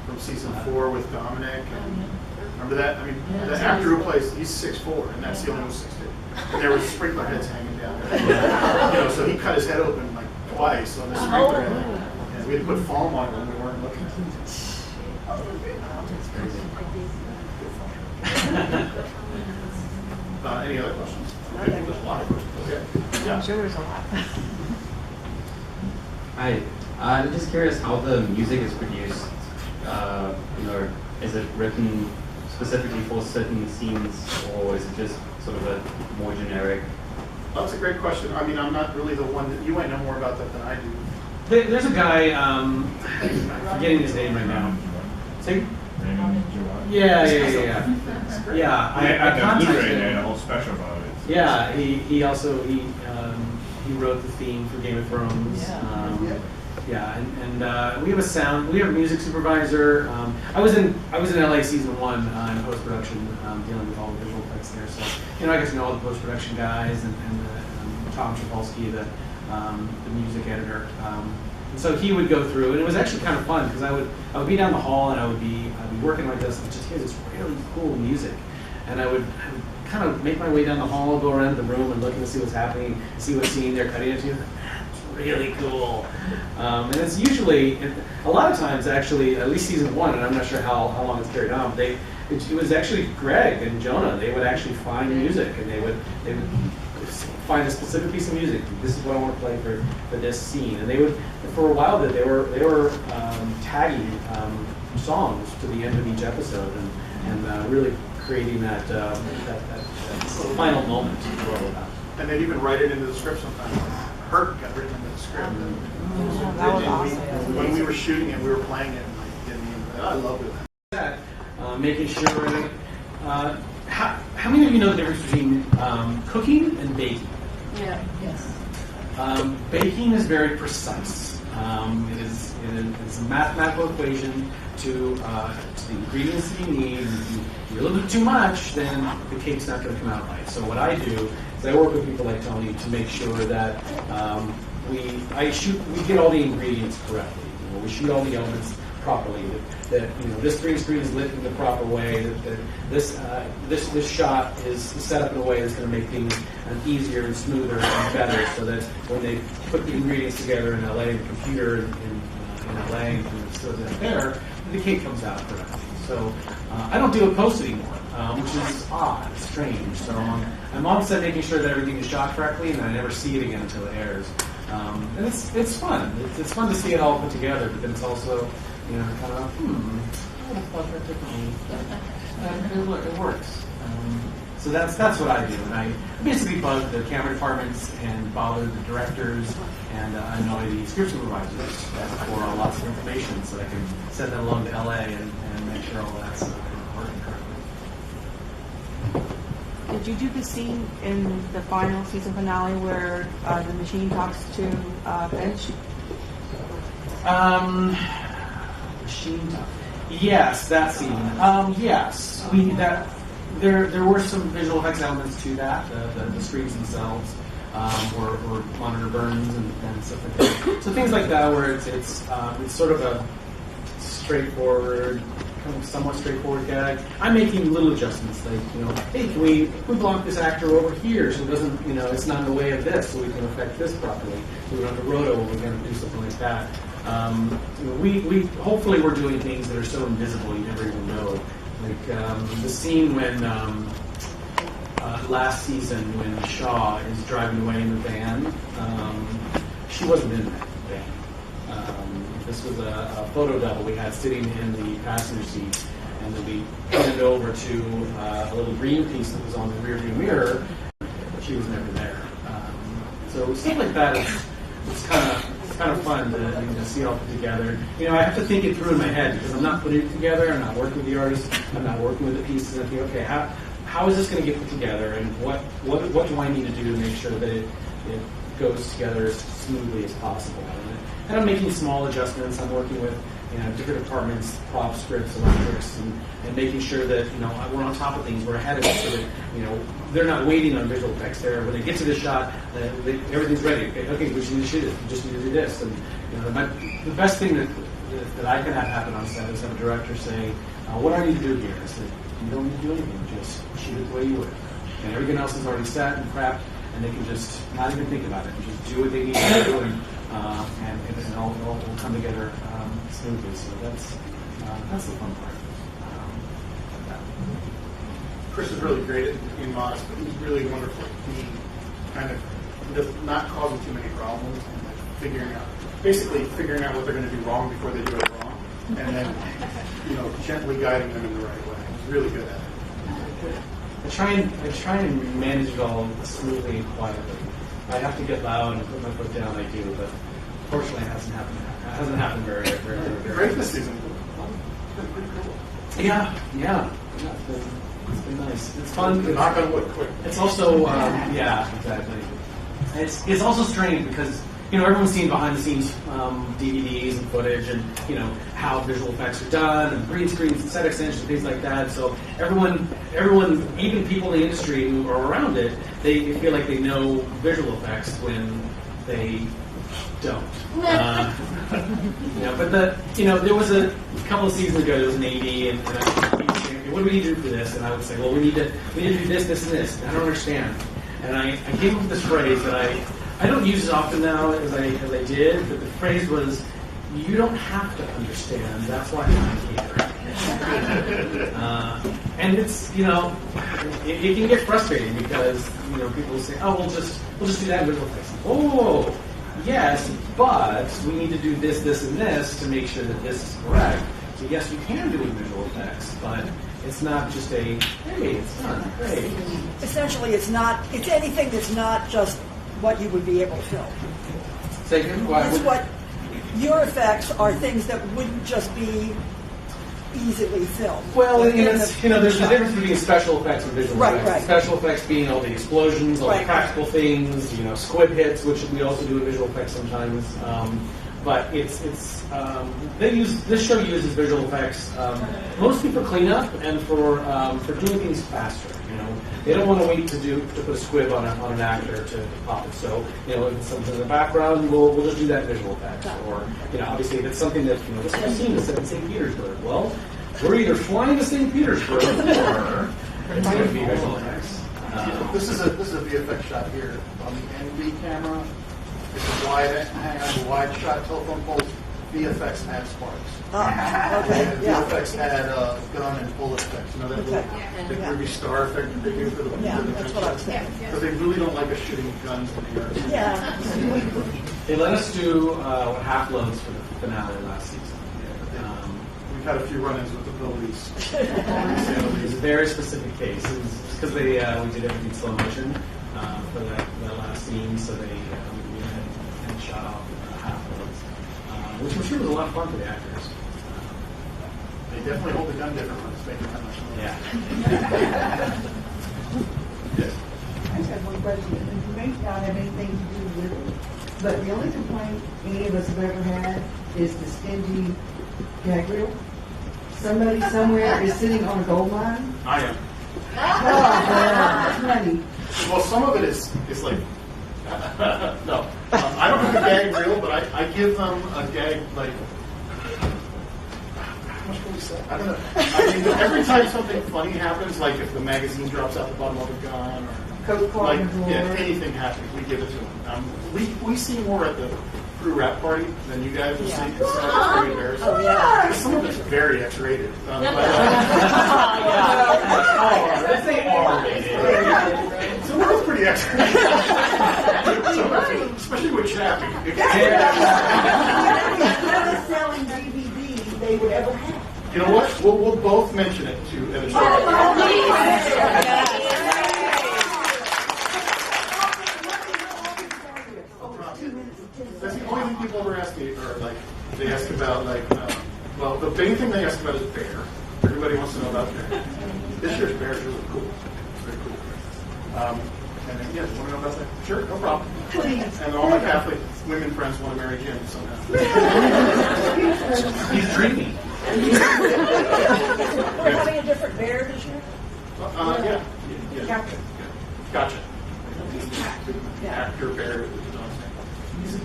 from season 4 with Dominic. And remember that? I mean, the actor who plays, he's 6'4", and that ceiling was 6'2". And there was sprinkler heads hanging down there. You know, so he cut his head open like twice on the sprinkler head. And we had to put foam on it when we weren't looking. Any other questions? Okay, there's a lot of questions. Okay. Yeah. I'm sure there's a lot. Hi, I'm just curious how the music is produced. You know, is it written specifically for certain scenes, or is it just sort of a more generic? That's a great question. I mean, I'm not really the one that you might know more about that than I do. There's a guy, I'm forgetting his name right now. Say? Yeah. Yeah, I contacted him. A whole special about it. Yeah, he also wrote the theme for Game of Thrones. Yeah, and we have a music supervisor. I was in LA season 1 in post production, dealing with all the visual effects there. So I got to know all the post production guys and Tom Trapolsky, the music editor. And so he would go through, and it was actually kind of fun because I would be down the hall and I'd be working like this and just hear this really cool music, and I would kind of make my way down the hall, go around the room and look and see what's happening, see what scene they're cutting into. Really cool. And it's usually, a lot of times actually, at least season 1, and I'm not sure how long it's carried on, but it was actually Greg and Jonah. They would actually find music, and they would find a specific piece of music. This is what I want to play for this scene. And they would, for a while, they were tagging songs to the end of each episode, and really creating that final moment. And they'd even write it into the script sometimes. Hurt got written into the script. That was awesome. When we were shooting it, we were playing it, and I loved it. Making sure. How many of you know the difference between cooking and baking? Yeah. Yes. Baking is very precise. It's a mathematical equation to the ingredients that you need. And if you do a little bit too much, then the cake's not going to come out right. So what I do is I work with people like Tony to make sure that we get all the ingredients correctly. We shoot all the elements properly. That this green screen is lit in the proper way. That this shot is set up in a way that's going to make things easier and smoother and better. So that when they put the ingredients together in LA, the computer in LA, and so that there, the cake comes out correctly. So I don't do a post anymore, which is odd, it's strange. So I'm on set making sure that everything is shot correctly, and I never see it again until it airs. And it's fun. It's fun to see it all put together, but then it's also kind of, I would have thought that differently. It works. So that's what I do. And I basically bug the camera departments and bother the directors and annoy the script supervisors for lots of information so I can send them along to LA and make sure all that's working correctly. Did you do the scene in the final season finale where the machine talks to Finch? Machine talk. Yes, that scene. Yes, there were some visual effects elements to that. The screens themselves, or monitor burns and stuff like that. So things like that, where it's sort of a straightforward, kind of somewhat straightforward gag. I'm making little adjustments, like hey, can we block this actor over here so it doesn't, it's not in the way of this, so we can affect this properly. So we don't have to roto when we're going to do something like that. We hopefully we're doing things that are so invisible you never even know. Like the scene when last season when Shaw is driving away in the van, she wasn't in that van. This was a photo double we had sitting in the passenger seat, and then we handed over to a little green piece that was on the rear view mirror. She was never there. So stuff like that it's kind of fun to see it all put together. I have to think it through in my head because I'm not putting it together. I'm not working with the artist. I'm not working with the pieces. I think, okay, how is this going to get put together, and what do I need to do to make sure that it goes together as smoothly as possible? And I'm making small adjustments. I'm working with different departments, props, scripts, electrics, and making sure that we're on top of things. We're ahead of it, so that they're not waiting on visual effects. There, when they get to the shot, everything's ready. Okay, we just need to shoot it. We just need to do this. And the best thing that I can have happen on set is have a director say, "What do I need to do here?" I said, "You don't need to do anything. Just shoot it the way you would." And everything else is already set and prepped, and they can just not even think about it. Just do what they need to do, and it all will come together smoothly. So that's the fun part. Chris is really great at being modest, but he's really wonderful at being kind of not causing too many problems and figuring out what they're going to do wrong before they do it wrong, and then gently guiding them in the right way. He's really good at it. I try and manage it all smoothly and quietly. I have to get loud and put my foot down. I do, but fortunately, it hasn't happened. It hasn't happened very. Great this season. It's been pretty cool. Yeah. It's been nice. It's fun. Knock on wood, quick. It's also exactly. It's also strange because everyone's seen behind the scenes DVDs and footage, and how visual effects are done, and green screens and set extensions, things like that. So everyone, even people in the industry who are around it, they feel like they know visual effects when they don't. But there was a couple of seasons ago, there was an AD, and I was saying, what do we need to do for this? And I would say, well, we need to do this, this, and this. And I don't understand. And I came up with this phrase that I don't use as often now as I did, but the phrase was, you don't have to understand, that's why I'm here. And it's, it can get frustrating because, people say, oh, we'll just do that in visual effects. Oh, yes, but we need to do this, this, and this to make sure that this is correct. So yes, you can do it in visual effects, but it's not just hey, it's done, great. Essentially, it's anything that's not just what you would be able to film. Second, It's what your effects are things that wouldn't just be easily filmed. Well, there's a difference between special effects and visual effects. Right. Special effects being all the explosions, all the practical things, squib hits, which we also do in visual effects sometimes. But this show uses visual effects mostly for cleanup and for doing things faster. They don't want to wait to put a squib on an actor to pop it. So if it's something in the background, we'll just do that in visual effects. Or obviously if it's something that this whole scene is set in St. Petersburg. Well, we're either flying to St. Petersburg or it's going to be visual effects. This is a VFX shot here on the ND camera. It's a wide shot telephone poles. VFX had sparks. Okay. Yeah. VFX had gun and bullet effects. That little big ruby star effect that they do for the that's what I was saying. because they really don't like us shooting guns in the air. Yeah. They let us do half loads for the finale last season. We've had a few run-ins with the police. It's a very specific case. Because we did everything in slow motion for that last scene, so they had shot off half loads, which I'm sure was a lot of fun for the actors. They definitely hold the gun different when it's making that much noise. Yeah. Yes. I just have one question. It may not have anything to do with it, but the only complaint any of us have ever had is the stingy gag reel. Somebody somewhere is sitting on a gold mine. I am. Oh, money. Well, some of it is like, no. I don't have a gag reel, but I give them a gag, like, how much can we say? I don't know. Every time something funny happens, like if the magazine drops out the bottom of a gun, or anything happens, we give it to them. We see more at the crew rap party than you guys will see. It's very embarrassing. Oh, yeah. Some of it's very X-rated. This ain't R-rated. So that was pretty X-rated. Especially with Chappie. Instead of selling DVDs they would ever have. You know what? We'll both mention it to editors. That's the only thing people ever ask me, or they ask about well, the main thing they ask about is bear. Everybody wants to know about bear. This year's bear is really cool. It's very cool. And then, you want to know about that? Sure, no problem. Please. And all my Catholic women friends want to marry Jim somehow. He's dreaming. We're having a different bear this year? Yeah. Gotcha. Yeah. Actor bear. He's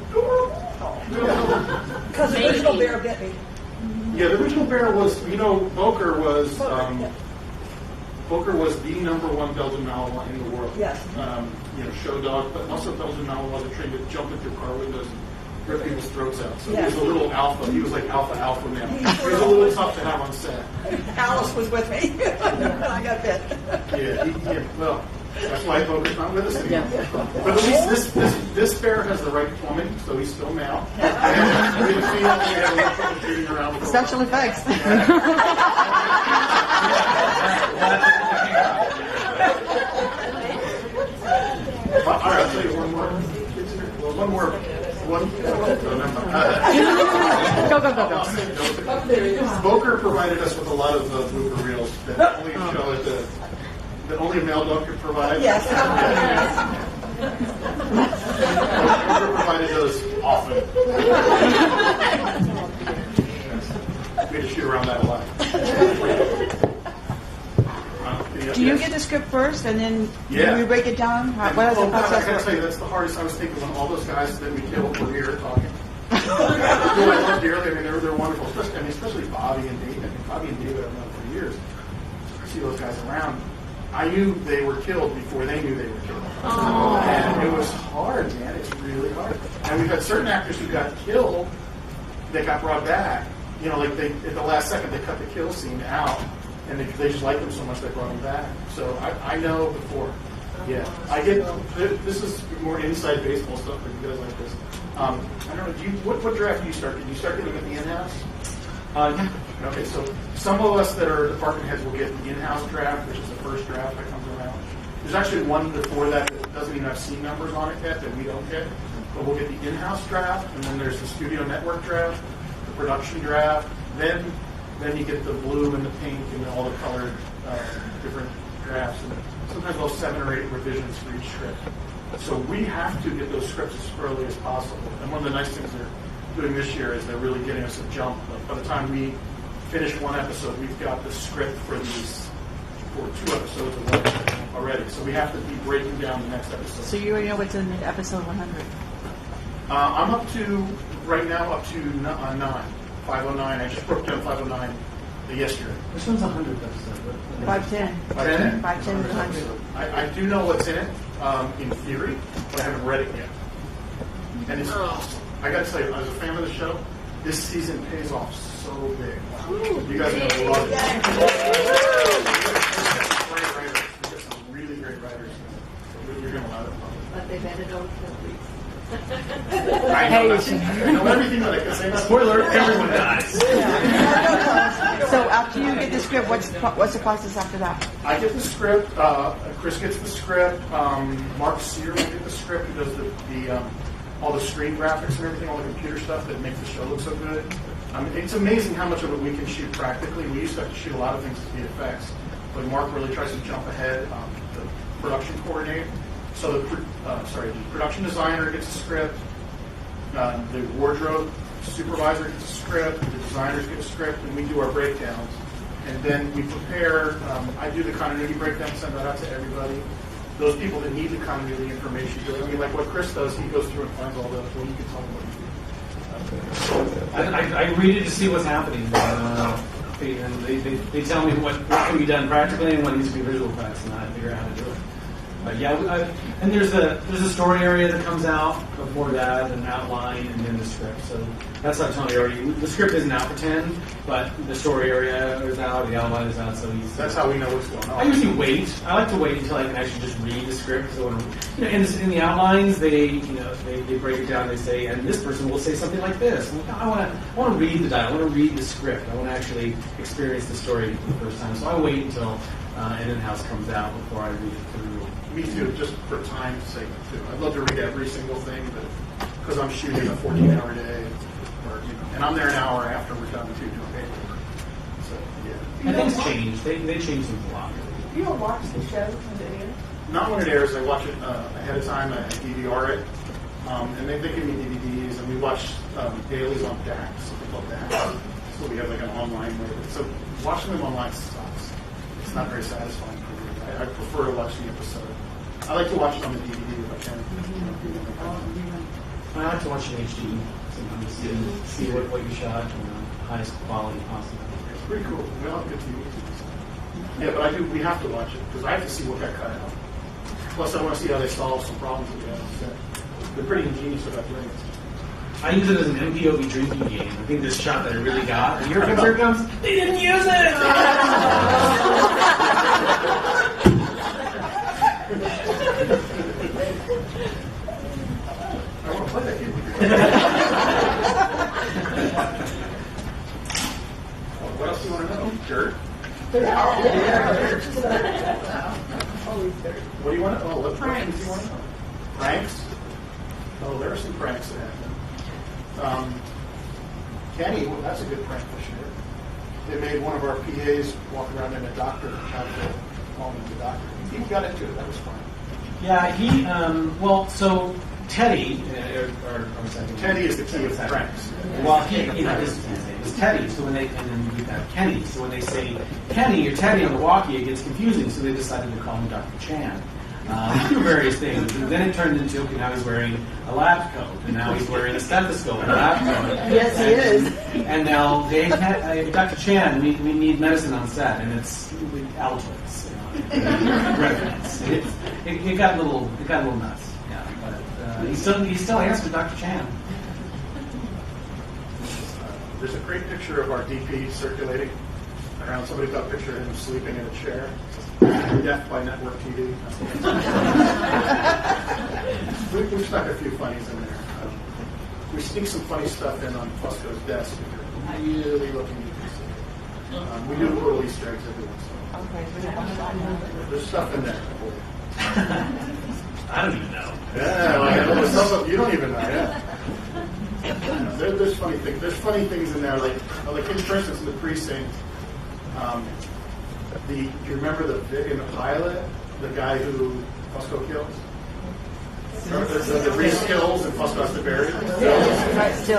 Because the original bear bit me. Yeah, the original bear was, Boker was the #1 Belgian Malinois in the world. Yes. Show dog, but also Belgian Malinois are trained to jump into car windows and rip people's throats out. So he was a little alpha. He was like alpha man. He was a little tough to have on set. Alice was with me when I got bit. Well, that's why Boker's not with us anymore. But at least this bear has the right plumbing, so he's still male. And we have a little trouble shooting around with Special effects. All right, I'll tell you one more. Go. Boker provided us with a lot of blooper reels that only show it that only a male dog could provide. Yes. Boker provided those We had to shoot around that a lot. Do you get the script first and then Yeah. we break it down? What is the I gotta process? tell you, that's the hardest. I was thinking when all those guys that we killed were here talking. Who I love dearly. I mean, they're wonderful. Especially Bobby and David. I mean, Bobby and David I've known for years. So I see those guys around. I knew they were killed before they knew they were killed. And it was hard, man. It's really hard. And we've had certain actors who got killed that got brought back. You know, like at the last second they cut the kill scene out, and they just liked them so much they brought them back. So I know before. Yeah, I get. This is more inside baseball stuff, but you guys like this. I don't know. What draft do you start? Did you start getting at the in-house? Yeah. Okay, so some of us that are department heads will get the in-house draft, which is the first draft that comes around. There's actually one before that doesn't even have scene numbers on it yet that we don't get. But we'll get the in-house draft, and then there's the studio network draft, the production draft. Then you get the blue and the pink and all the colored different drafts. And sometimes we'll have 7 or 8 revisions for each script. So we have to get those scripts as early as possible. And one of the nice things they're doing this year is they're really getting us a jump. By the time we finish one episode, we've got the script for 2 episodes of one already. So we have to be breaking down the next episode. So you already know what's in episode 100? I'm up to, right now, up to 509. I just broke down 509 yesterday. Which one's 100th episode? 510. 510? 510 to 100. I do know what's in it, in theory, but I haven't read it yet. And it's awesome. I got to tell you, as a fan of the show, this season pays off so big. You guys are going to love it. Great writers. We got some really great writers. You're going to love it. But they better don't kill me. I know everything that I can say. Spoiler, everyone dies. So after you get the script, what's the process after that? I get the script. Chris gets the script. Mark Sear will get the script. He does the all the screen graphics and everything, all the computer stuff that makes the show look so good. It's amazing how much of it we can shoot practically. We used to have to shoot a lot of things with VFX, but Mark really tries to jump ahead. The production coordinator. So the production designer gets a script. The wardrobe supervisor gets a script. The designers get a script, and we do our breakdowns. And then we prepare. I do the continuity breakdown, send that out to everybody. Those people that need the continuity information, like what Chris does, he goes through and finds all the. Well, you can talk about it. I read it to see what's happening. And they tell me what can be done practically and what needs to be visual effects, and I figure out how to do it. And there's a story area that comes out before that, an outline, and then the script. So that's how Tony already. The script isn't out for 10, but the story area is out, the outline is out. So that's how we know what's going on. I usually wait. I like to wait until I can actually just read the script. So in the outlines, they break it down. They say, and this person will say something like this. And I want to read the dialogue. I want to read the script. I want to actually experience the story for the first time. So I wait until an in-house comes out before I read it through. Me too, just for time's sake too. I'd love to read every single thing, but because I'm shooting a 14-hour day, and I'm there an hour after we're done too doing paper. So yeah. And things change. They change things a lot. You don't watch the show when it airs? Not when it airs. I watch it ahead of time. I DVR it, and they give me DVDs, and we watch dailies on DAX, something called DAX. So we have like an online way. So watching them online sucks. It's not very satisfying for me. I prefer to watch the episode. I like to watch it on the DVD if I can. I like to watch it in HD, sometimes see what you shot in the highest quality possible. It's pretty cool. We all have good TV. Yeah, but we have to watch it because I have to see what got cut out. Plus, I want to see how they solve some problems that we have. They're pretty ingenious about doing it. I use it as an MPOV drinking game. I think this shot that I really got, and here it comes. They didn't use it! I want to play that game with you. What else do you want to know? Dirt? What do you want to know? What things do you want to know? Pranks? Oh, there are some pranks that happen. Kenny, well, that's a good prank for sure. They made one of our PAs walk around in a doctor outfit, calling him the doctor. He got into it. That was fun. Yeah, so Teddy, Teddy is the key of pranks. well, his name is Teddy. So when they, and then we have Kenny. So when they say Kenny or Teddy on the walkie, it gets confusing. So they decided to call him Dr. Chan. Do various things. And then it turned into, okay, now he's wearing a lab coat, and now he's wearing a stethoscope and a lab coat. Yes, he is. And now they Dr. Chan, we need medicine on set, and it's Altoids, reference. It got a little nuts. Yeah, but he still answers Dr. Chan. There's a great picture of our DP circulating around. Somebody got a picture of him sleeping in a chair. Death by network TV. We've stuck a few funnies in there. We sneak some funny stuff in on Fusco's desk if you're really looking at this. We do little Easter eggs every once in a while. There's stuff in there. I don't even know. Yeah, there's stuff you don't even know. Yeah. There's funny things. There's funny things in there, like for instance, in the precinct. Do you remember in the pilot, the guy who Fusco kills? The Reese kills and Fusco has to bury him?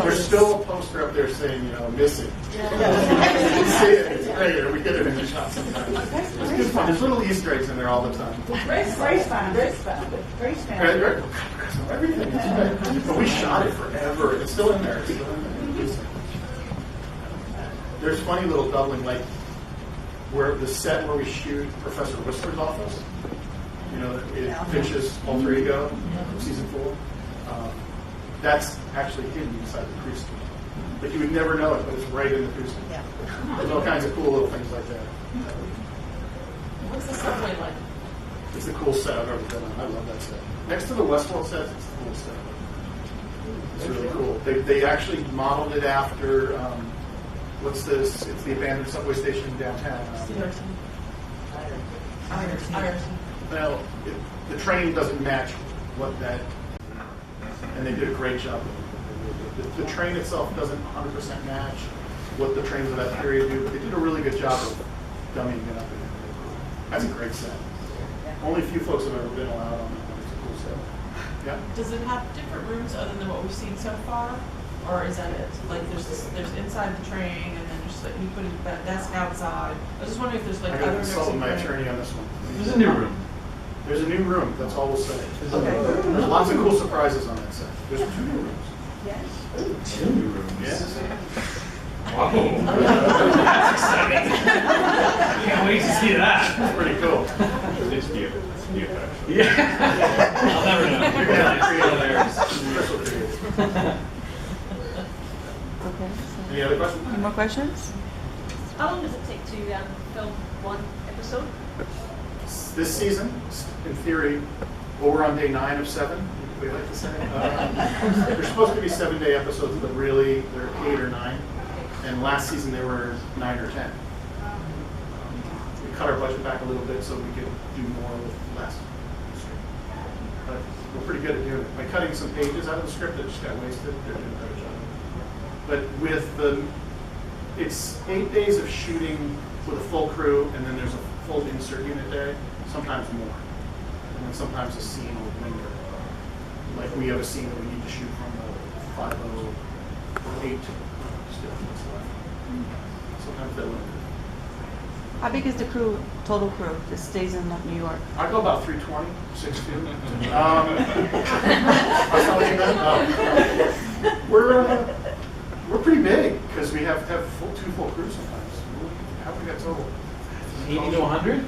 There's still a poster up there saying, missing. You can see it. It's great. We get it in the shot sometimes. It's good fun. There's little Easter eggs in there all the time. Grace found it. Everything. But we shot it forever. It's still in there. There's funny little doubling, like where the set where we shoot Professor Whisper's office. It Finch's alter ego from season 4. That's actually hidden inside the precinct. But you would never know it, but it's right in the precinct. Yeah. There's all kinds of cool little things like that. What's the subway like? It's the cool set I've ever been on. I love that set. Next to the Westworld set, it's the cool set. It's really cool. They actually modeled it after, what's this? It's the abandoned subway station downtown. Iverson. Well, the train doesn't match what that, and they did a great job. The train itself doesn't 100% match what the trains of that period do, but they did a really good job of dummying it up. That's a great set. Only a few folks have ever been allowed on that one. It's a cool set. Yeah. Does it have different rooms other than what we've seen so far, or is that it? Like there's inside the train, and then just like you put a desk outside. I was just wondering if there's like I got other to nooks consult with and my crannies. attorney on this one. There's a new room. There's a new room. That's all we'll say. Okay. There's lots of cool surprises on that set. There's 2 new rooms. Two new rooms. Yes. Wow. That's exciting. Can't wait to see that. It's pretty cool. It's cute. It's cute, actually. Yeah. I'll never know. You're gonna Special creators. Okay. Any other questions? Any more questions? How long does it take to film one episode? This season, in theory, well, we're on day 9 of 7. We like to say. They're supposed to be 7-day episodes, but really they're 8 or 9. And last season they were 9 or 10. We cut our budget back a little bit so we could do more with less. But we're pretty good at doing it. By cutting some pages out of the script that just got wasted, they're doing a better job. But with it's 8 days of shooting with a full crew, and then there's a full insert unit day, sometimes more. And then sometimes a scene will linger. Like we have a scene that we need to shoot from the 508 still. Sometimes they'll linger. How big is the crew, total crew, that stays in New York? I go about 320, 6'2". I saw what you meant. We're pretty big because we have to have 2 full crews sometimes. How many got total? 80 to 100?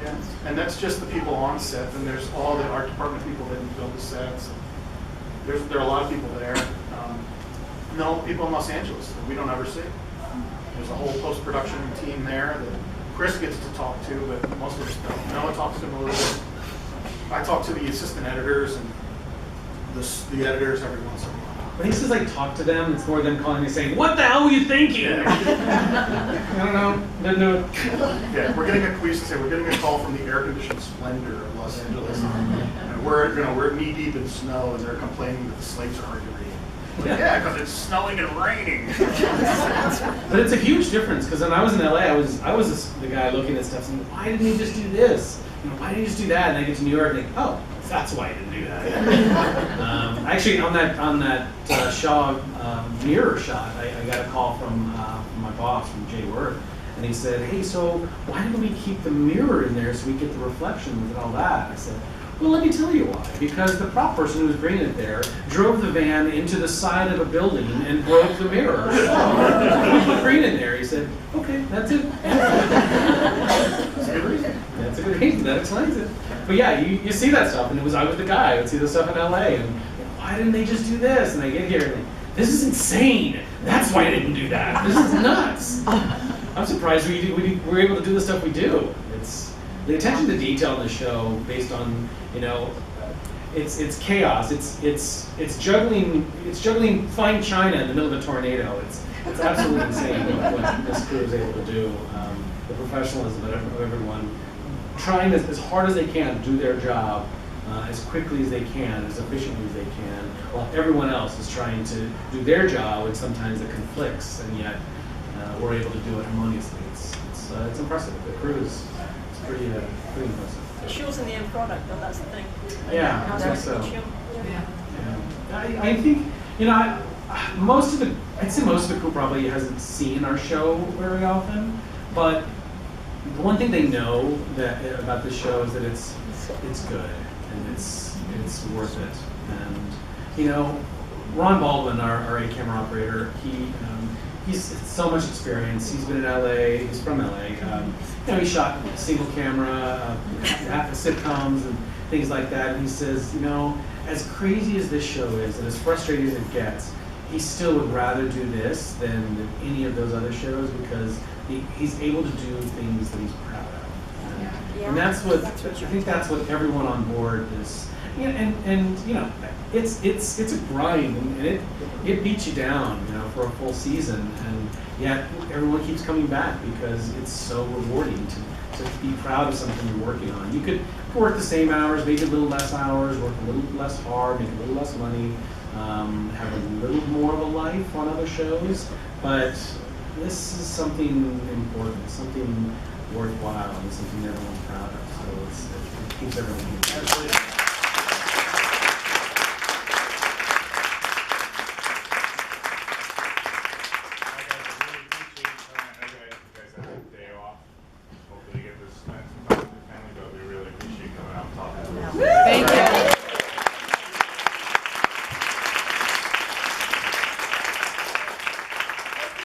Yeah, and that's just the people on set. And there's all the art department people that build the sets. There are a lot of people there. No people in Los Angeles that we don't ever see. There's a whole post-production team there that Chris gets to talk to, but most of us don't. Noah talks to him a little bit. I talk to the assistant editors and the editors every once in a while. When he says like talk to them, it's more them calling me saying, "What the hell were you thinking?" Yeah. I don't know. Didn't know. Yeah, we used to say we're getting a call from the air-conditioned splendor of Los Angeles. And we're knee-deep in snow, and they're complaining that the slates are hard to read. Yeah, because it's snowing and raining. But it's a huge difference because when I was in LA, I was the guy looking at stuff saying, "Why didn't he just do this? Why didn't he just do that?" And I get to New York and think, "Oh, that's why I didn't do that. Actually, on that Shaw mirror shot, I got a call from my boss, from Jay Worth, and he said, hey, so why didn't we keep the mirror in there so we get the reflections and all that? I said, well, let me tell you why. Because the prop person who was bringing it there drove the van into the side of a building and broke the mirror. We put green in there. He said, okay, that's it. That's a good reason. That's a good reason. That explains it. But yeah, you see that stuff, and I was the guy. I would see this stuff in LA, and why didn't they just do this? And I get here, and this is insane. That's why I didn't do that. This is nuts. I'm surprised we were able to do the stuff we do. It's the attention to detail in the show, based on, you know, it's chaos. It's juggling fine china in the middle of a tornado. It's absolutely insane what this crew is able to do. The professionalism of everyone trying as hard as they can to do their job as quickly as they can, as efficiently as they can, while everyone else is trying to do their job, and sometimes it conflicts, and yet we're able to do it harmoniously. It's impressive. The crew is pretty impressive. It shows in the end product, though. That's the thing. Yeah, I think so. Yeah. Yeah. I think, you know, I'd say most of the crew probably hasn't seen our show very often, but the one thing they know about this show is that it's good, and it's worth it. And you know, Ron Baldwin, our 8-camera operator, he's so much experience. He's been in LA. He's from LA. You know, he shot single camera, sitcoms and things like that. And he says, you know, as crazy as this show is, and as frustrating as it gets, he still would rather do this than any of those other shows, because he's able to do things that he's proud of. And that's what I think. That's what everyone on board is. Yeah, and you know, it's a grind, and it beats you down, you know, for a full season, and yet everyone keeps coming back because it's so rewarding to be proud of something you're working on. You could work the same hours, maybe a little less hours, work a little less hard, make a little less money, have a little more of a life on other shows, but this is something important, something worthwhile, and something everyone's proud of. So it keeps everyone.